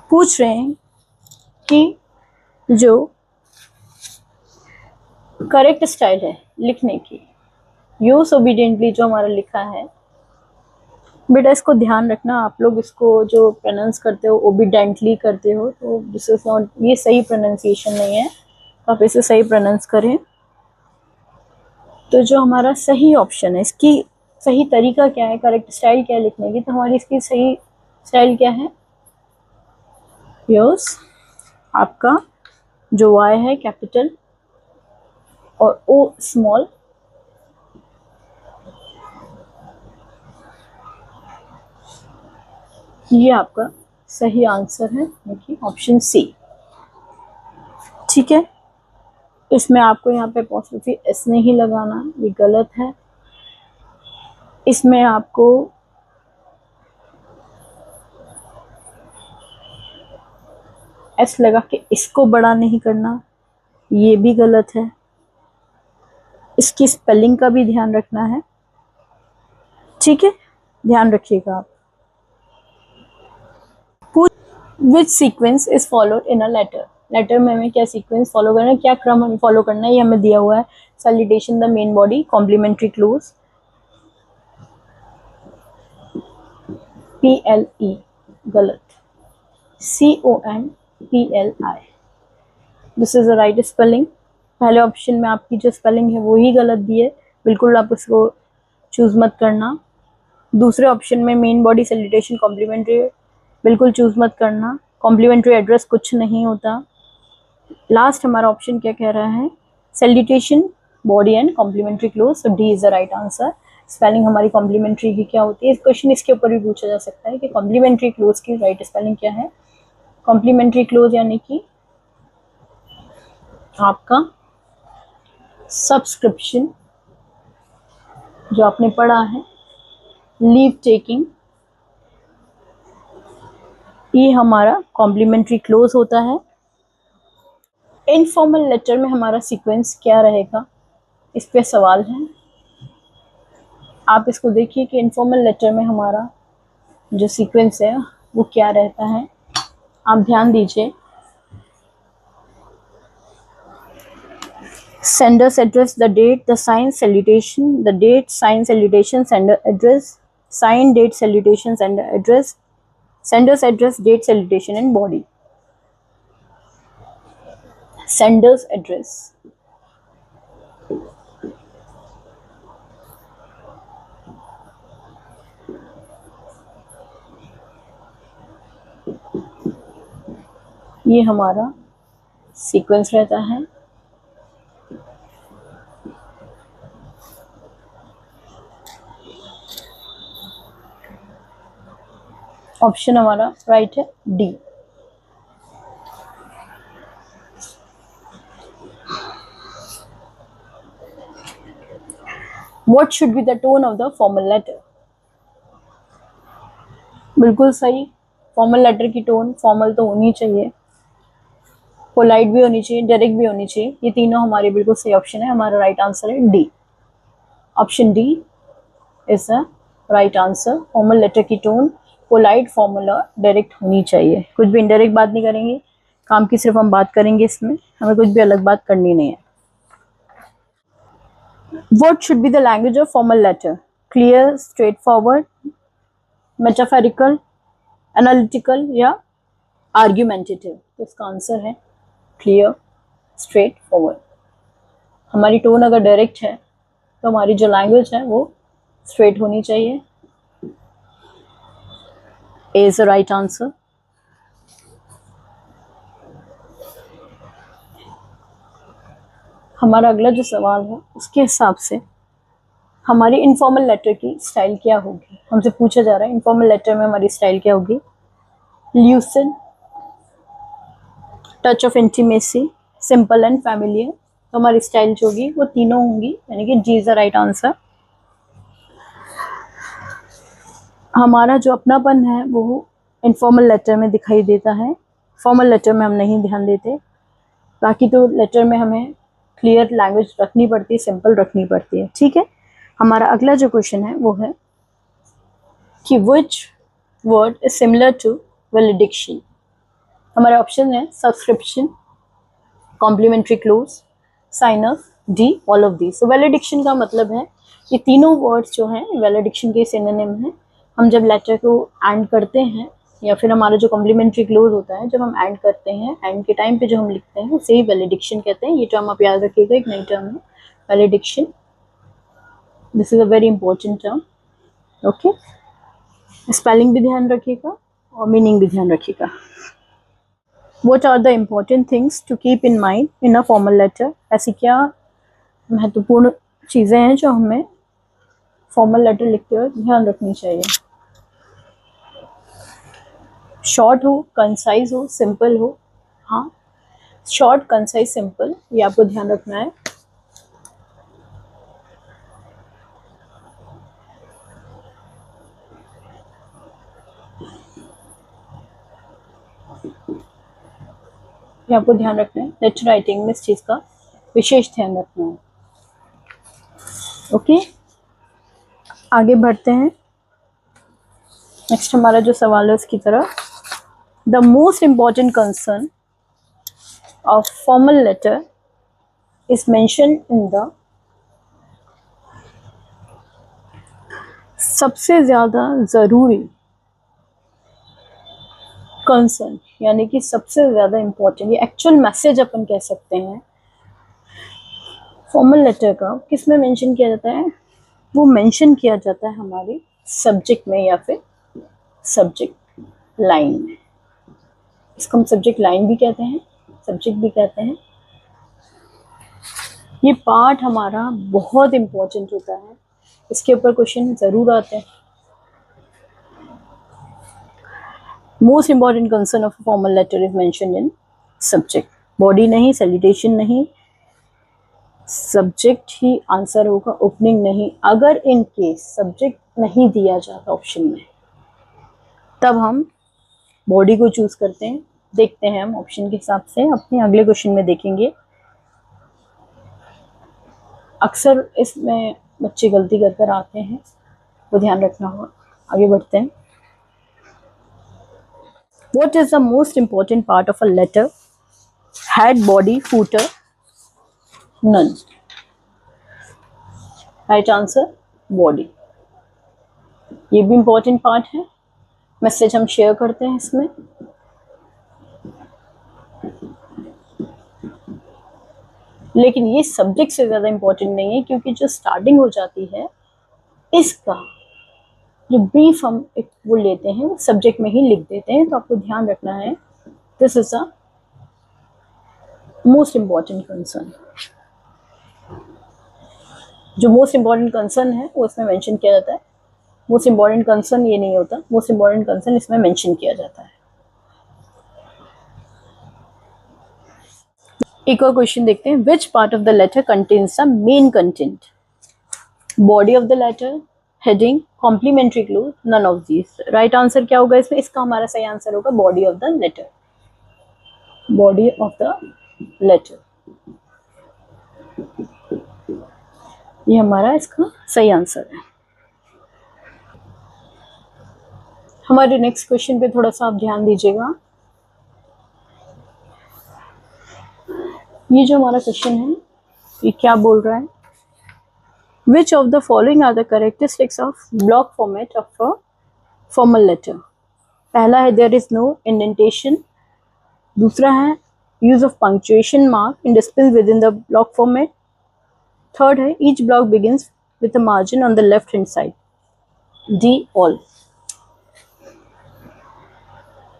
पूछ रहे हैं कि जो करेक्ट स्टाइल है लिखने की, यूज ओबीडियंटली जो हमारा लिखा है, बेटा इसको ध्यान रखना। आप लोग इसको जो प्रोनाउंस करते हो ओबीडेंटली करते हो, तो दिस इज नॉट, ये सही प्रोनाउंसिएशन नहीं है, आप इसे सही प्रोनाउंस करें। तो जो हमारा सही ऑप्शन है, इसकी सही तरीका क्या है, करेक्ट स्टाइल क्या है लिखने की, तो हमारी इसकी सही स्टाइल क्या है, यस, आपका जो वाई है कैपिटल और ओ स्मॉल, ये आपका सही आंसर है, देखिए ऑप्शन सी। ठीक है, इसमें आपको यहाँ पे अपोस्ट्रोफी एस नहीं लगाना, ये गलत है। इसमें आपको एस लगा के इसको बड़ा नहीं करना, ये भी गलत है। इसकी स्पेलिंग का भी ध्यान रखना है, ठीक है, ध्यान रखिएगा आप। Which sequence is followed in a letter, letter में हमें क्या सीक्वेंस फॉलो करना है, क्या क्रम हमें फॉलो करना है, ये हमें दिया हुआ है। Salutation the main body, complimentary close, PLE गलत, CONPLI, this is the right spelling. पहले ऑप्शन में आपकी जो स्पेलिंग है वो ही गलत दी है, बिल्कुल आप उसको चूज मत करना। दूसरे ऑप्शन में मेन बॉडी सैल्यूटेशन कॉम्प्लीमेंट्री, बिल्कुल चूज मत करना, कॉम्प्लीमेंट्री एड्रेस कुछ नहीं होता। लास्ट हमारा ऑप्शन क्या कह रहा है, salutation body and complimentary close, so D is the right answer. Spelling हमारी कॉम्प्लीमेंट्री की क्या होती है, इस क्वेश्चन इसके ऊपर भी पूछा जा सकता है कि कॉम्प्लीमेंट्री क्लोज की राइट स्पेलिंग क्या है। कॉम्प्लीमेंट्री क्लोज यानी कि आपका सब्सक्रिप्शन, जो आपने पढ़ा है, लीव टेकिंग, ये हमारा कॉम्प्लीमेंट्री क्लोज होता है। इनफॉर्मल लेटर में हमारा सीक्वेंस क्या रहेगा, इस पे सवाल है। आप इसको देखिए कि इनफॉर्मल लेटर में हमारा जो सीक्वेंस है वो क्या रहता है, आप ध्यान दीजिए। Sender's address, the date, the sign, salutation, the date, sign, salutation, sender address, sign, date, salutation, sender address, sender's address, date, salutation and body. Sender's address, ये हमारा सीक्वेंस रहता है। ऑप्शन हमारा राइट है D. What should be the tone of the formal letter? बिल्कुल सही, formal letter की tone formal तो होनी चाहिए, पोलाइट भी होनी चाहिए, डायरेक्ट भी होनी चाहिए, ये तीनों हमारे बिल्कुल सही ऑप्शन है। हमारा राइट आंसर है D, option D is the right answer. Formal letter की टोन पोलाइट, फॉर्मल और डायरेक्ट होनी चाहिए, कुछ भी इनडायरेक्ट बात नहीं करेंगे, काम की सिर्फ हम बात करेंगे, इसमें हमें कुछ भी अलग बात करनी नहीं है। What should be the language of formal letter? Clear, straightforward, metaphorical, analytical या argumentative? तो इसका आंसर है clear, straightforward। हमारी टोन अगर डायरेक्ट है तो हमारी जो लैंग्वेज है वो स्ट्रेट होनी चाहिए। A is the right answer। हमारा अगला जो सवाल है उसके हिसाब से हमारी इनफॉर्मल लेटर की स्टाइल क्या होगी, हमसे पूछा जा रहा है इनफॉर्मल लेटर में हमारी स्टाइल क्या होगी। Lucid, touch of intimacy, simple and familiar, तो हमारी स्टाइल जो होगी वो तीनों होंगी, यानी कि जी इज द राइट आंसर। हमारा जो अपनापन है वो इनफॉर्मल लेटर में दिखाई देता है, फॉर्मल लेटर में हम नहीं ध्यान देते। बाकी तो लेटर में हमें क्लियर लैंग्वेज रखनी पड़ती है, सिंपल रखनी पड़ती है, ठीक है। हमारा अगला जो क्वेश्चन है वो है कि which word is similar to valediction. हमारे ऑप्शन है subscription, complimentary close, sign off, D all of the. So valediction का मतलब है ये तीनों वर्ड्स जो हैं वैलिडिक्शन के सिनोनिम हैं। हम जब लेटर को एंड करते हैं या फिर हमारा जो कॉम्प्लीमेंट्री क्लोज होता है जब हम एंड करते हैं, एंड के टाइम पे जो हम लिखते हैं उसे ही वैलिडिक्शन कहते हैं। ये टर्म आप याद रखिएगा, एक नई टर्म है valediction. This is a very important term. Okay, spelling भी ध्यान रखिएगा और मीनिंग भी ध्यान रखिएगा। What are the important things to keep in mind in a formal letter? ऐसी क्या महत्वपूर्ण चीज़ें हैं जो हमें फॉर्मल लेटर लिखते हुए ध्यान रखनी चाहिए? शॉर्ट हो, कंसाइज हो, सिंपल हो। हाँ, शॉर्ट, कंसाइज, सिंपल, ये आपको ध्यान रखना है। ये आपको ध्यान रखना है। लेटर राइटिंग में इस चीज़ का विशेष ध्यान रखना है। ओके, आगे बढ़ते हैं। नेक्स्ट हमारा जो सवाल है उसकी तरफ। The most important concern of formal letter is mention in the. सबसे ज़्यादा ज़रूरी कंसर्न यानी कि सबसे ज़्यादा इम्पोर्टेंट, ये एक्चुअल मैसेज अपन कह सकते हैं फॉर्मल लेटर का, किस में मेंशन किया जाता है? वो मेंशन किया जाता है हमारे सब्जेक्ट में या फिर सब्जेक्ट लाइन में। इसको हम सब्जेक्ट लाइन भी कहते हैं, सब्जेक्ट भी कहते हैं। ये पार्ट हमारा बहुत इम्पोर्टेंट होता है, इसके ऊपर क्वेश्चन ज़रूर आते हैं। Most important concern of formal letter is mention in subject. Body नहीं, सैल्यूटेशन नहीं, सब्जेक्ट ही आंसर होगा, ओपनिंग नहीं। अगर इन केस सब्जेक्ट नहीं दिया जाता ऑप्शन में तब हम बॉडी को चूज करते हैं। देखते हैं हम ऑप्शन के हिसाब से, अपने अगले क्वेश्चन में देखेंगे। अक्सर इसमें बच्चे गलती कर कर आते हैं, वो ध्यान रखना होगा। आगे बढ़ते हैं। What is the most important part of a letter? Head, body, footer? None. Right answer, body. ये भी important part है, मैसेज हम शेयर करते हैं इसमें। लेकिन ये सब्जेक्ट से ज़्यादा इम्पोर्टेंट नहीं है, क्योंकि जो स्टार्टिंग हो जाती है इसका जो ब्रीफ हम एक वो लेते हैं सब्जेक्ट में ही लिख देते हैं। तो आपको ध्यान रखना है, this is the most important concern. जो मोस्ट इम्पॉर्टेंट कंसर्न है वो इसमें मेंशन किया जाता है। मोस्ट इम्पॉर्टेंट कंसर्न ये नहीं होता, मोस्ट इम्पॉर्टेंट कंसर्न इसमें मेंशन किया जाता है। एक और क्वेश्चन देखते हैं। Which part of the letter contains the main content? Body of the letter, heading, complimentary close, none of these. Right answer क्या होगा इसमें? इसका हमारा सही आंसर होगा body of the letter. Body of the letter, ये हमारा इसका सही आंसर है। हमारे नेक्स्ट क्वेश्चन पे थोड़ा सा आप ध्यान दीजिएगा। ये जो हमारा क्वेश्चन है ये क्या बोल रहा है? Which of the following are the characteristics of block format of a formal letter? पहला है there is no indentation, दूसरा है use of punctuation mark in display within the block format, third है each block begins with a margin on the left hand side, D all।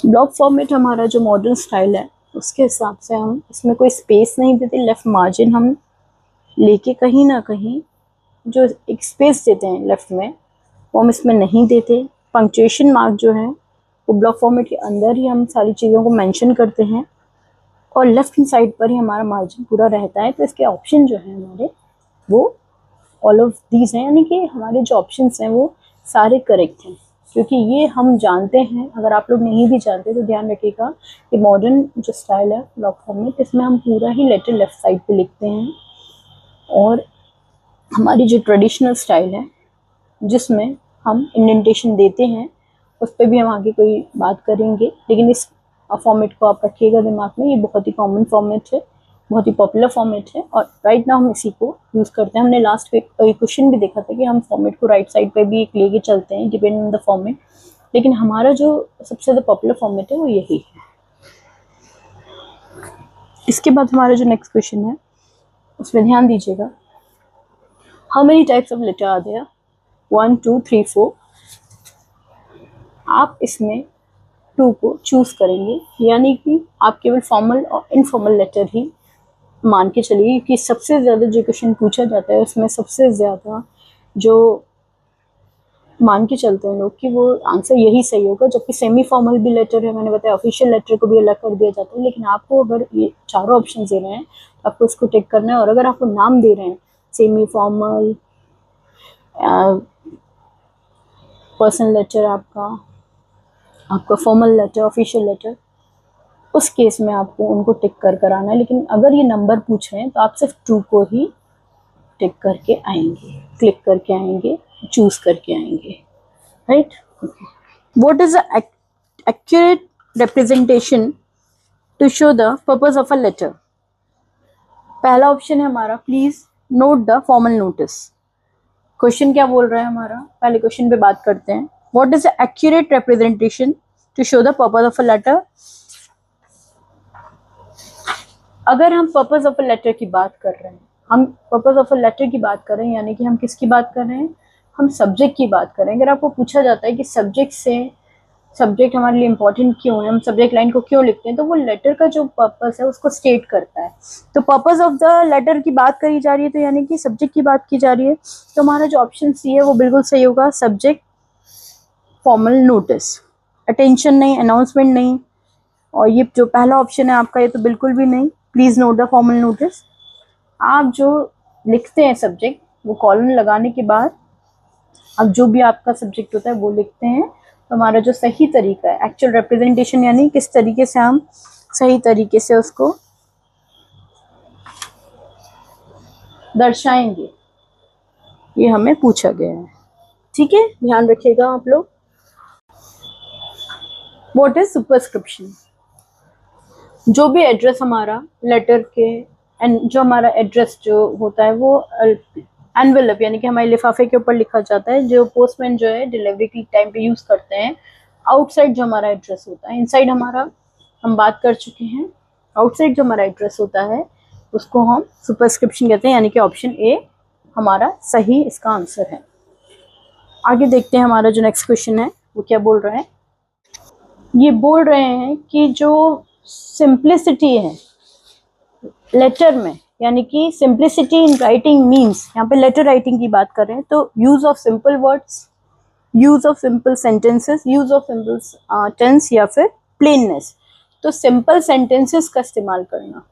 Block format हमारा जो modern style है उसके हिसाब से हम इसमें कोई स्पेस नहीं देते, लेफ्ट मार्जिन हम लेके कहीं ना कहीं जो एक स्पेस देते हैं लेफ्ट में वो हम इसमें नहीं देते। पंक्चुएशन मार्क जो है वो ब्लॉक फॉर्मेट के अंदर ही हम सारी चीज़ों को मेंशन करते हैं और लेफ्ट हैंड साइड पर ही हमारा मार्जिन पूरा रहता है। तो इसके ऑप्शन जो है हमारे वो ऑल ऑफ दीज हैं, यानी कि हमारे जो ऑप्शंस हैं वो सारे करेक्ट हैं, क्योंकि ये हम जानते हैं। अगर आप लोग नहीं भी जानते तो ध्यान रखिएगा कि मॉडर्न जो स्टाइल है ब्लॉक फॉर्मेट इसमें हम पूरा ही लेटर लेफ्ट साइड पे लिखते हैं, और हमारी जो ट्रेडिशनल स्टाइल है जिसमें हम इंडेंटेशन देते हैं उस पर भी हम आगे कोई बात करेंगे। लेकिन इस फॉर्मेट को आप रखिएगा दिमाग में। ये बहुत ही कॉमन फॉर्मेट है, बहुत ही पॉपुलर फॉर्मेट है और राइट नाउ हम इसी को यूज़ करते हैं। हमने लास्ट वीक क्वेश्चन भी देखा था कि हम फॉर्मेट को राइट साइड पे भी एक लेके चलते हैं डिपेंडिंग ऑन द फॉर्मेट, लेकिन हमारा जो सबसे ज़्यादा पॉपुलर फॉर्मेट है वो यही है। इसके बाद हमारा जो नेक्स्ट क्वेश्चन है उसमें ध्यान दीजिएगा, how many types of letter are there? 1 2 3 4। आप इसमें 2 को चूज़ करेंगे, यानी कि आप केवल फॉर्मल और इनफॉर्मल लेटर ही मान के चलिए कि सबसे ज़्यादा जो क्वेश्चन पूछा जाता है उसमें सबसे ज़्यादा जो मान के चलते हैं लोग कि वो आंसर यही सही होगा। जबकि सेमी फॉर्मल भी लेटर है, मैंने बताया ऑफिशियल लेटर को भी अलग कर दिया जाता है, लेकिन आपको अगर ये चारों ऑप्शन दे रहे हैं तो आपको इसको टिक करना है। और अगर आपको नाम दे रहे हैं सेमी फॉर्मल, पर्सनल लेटर, आपका फॉर्मल लेटर, ऑफिशियल लेटर, उस केस में आपको उनको टिक कर कराना है। लेकिन अगर ये नंबर पूछ रहे हैं तो आप सिर्फ 2 को ही टिक करके आएंगे, क्लिक करके आएंगे, चूज करके आएंगे, right. What is the accurate representation to show the purpose of a letter? पहला ऑप्शन है हमारा, please note the formal notice. Question क्या बोल रहा है हमारा, पहले क्वेश्चन पे बात करते हैं। What is the accurate representation to show the purpose of a letter? अगर हम पर्पस ऑफ अ लेटर की बात कर रहे हैं, हम पर्पस ऑफ अ लेटर की बात कर रहे हैं, यानी कि हम किसकी बात कर रहे हैं, हम सब्जेक्ट की बात कर रहे हैं। अगर आपको पूछा जाता है कि सब्जेक्ट हमारे लिए इंपॉर्टेंट क्यों है, हम सब्जेक्ट लाइन को क्यों लिखते हैं, तो वो लेटर का जो पर्पस है उसको स्टेट करता है। तो पर्पस ऑफ द लेटर की बात करी जा रही है, तो यानी कि सब्जेक्ट की बात की जा रही है, तो हमारा जो ऑप्शन सी है वो बिल्कुल सही होगा, सब्जेक्ट फॉर्मल नोटिस। अटेंशन नहीं, अनाउंसमेंट नहीं, और ये जो पहला ऑप्शन है आपका ये तो बिल्कुल भी नहीं, please note the formal notice. आप जो लिखते हैं सब्जेक्ट, वो कॉलन लगाने के बाद अब जो भी आपका सब्जेक्ट होता है वो लिखते हैं। तो हमारा जो सही तरीका है, एक्चुअल रिप्रेजेंटेशन, यानी किस तरीके से हम सही तरीके से उसको दर्शाएंगे, ये हमें पूछा गया है। ठीक है, ध्यान रखिएगा आप लोग। What is superscription? जो भी एड्रेस हमारा लेटर के एंड जो हमारा एड्रेस जो होता है वो एनवेलप यानी कि हमारे लिफाफे के ऊपर लिखा जाता है, जो पोस्टमैन जो है डिलीवरी के टाइम पे यूज करते हैं। आउटसाइड जो हमारा एड्रेस होता है, इनसाइड हमारा हम बात कर चुके हैं, आउटसाइड जो हमारा एड्रेस होता है उसको हम सुपरस्क्रिप्शन कहते हैं, यानी कि ऑप्शन ए हमारा सही इसका आंसर है। आगे देखते हैं हमारा जो नेक्स्ट क्वेश्चन है वो क्या बोल रहे हैं। ये बोल रहे हैं कि जो सिंप्लिसिटी है लेटर में, यानी कि सिंप्लिसिटी इन राइटिंग मीन्स, यहाँ पे लेटर राइटिंग की बात कर रहे हैं, तो use of simple words, use of simple sentences, use of simple tense या फिर प्लेननेस। तो सिंपल सेंटेंसेस का इस्तेमाल करना,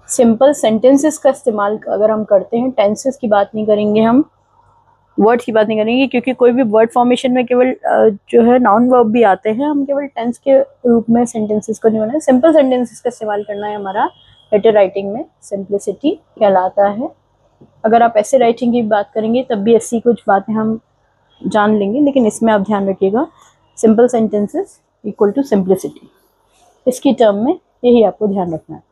सिंपल सेंटेंसेस का इस्तेमाल अगर हम करते हैं, टेंसेस की बात नहीं करेंगे हम, वर्ड की बात नहीं करेंगे, क्योंकि कोई भी वर्ड फॉर्मेशन में केवल जो है नाउन वर्ब भी आते हैं, हम केवल टेंस के रूप में सेंटेंसेस को नहीं बनाए, सिंपल सेंटेंसेस का इस्तेमाल करना है हमारा लेटर राइटिंग में, सिंप्लिसिटी कहलाता है। अगर आप ऐसे राइटिंग की बात करेंगे तब भी ऐसी कुछ बातें हम जान लेंगे, लेकिन इसमें आप ध्यान रखिएगा simple sentences equal to simplicity, इसकी टर्म में यही आपको ध्यान रखना है।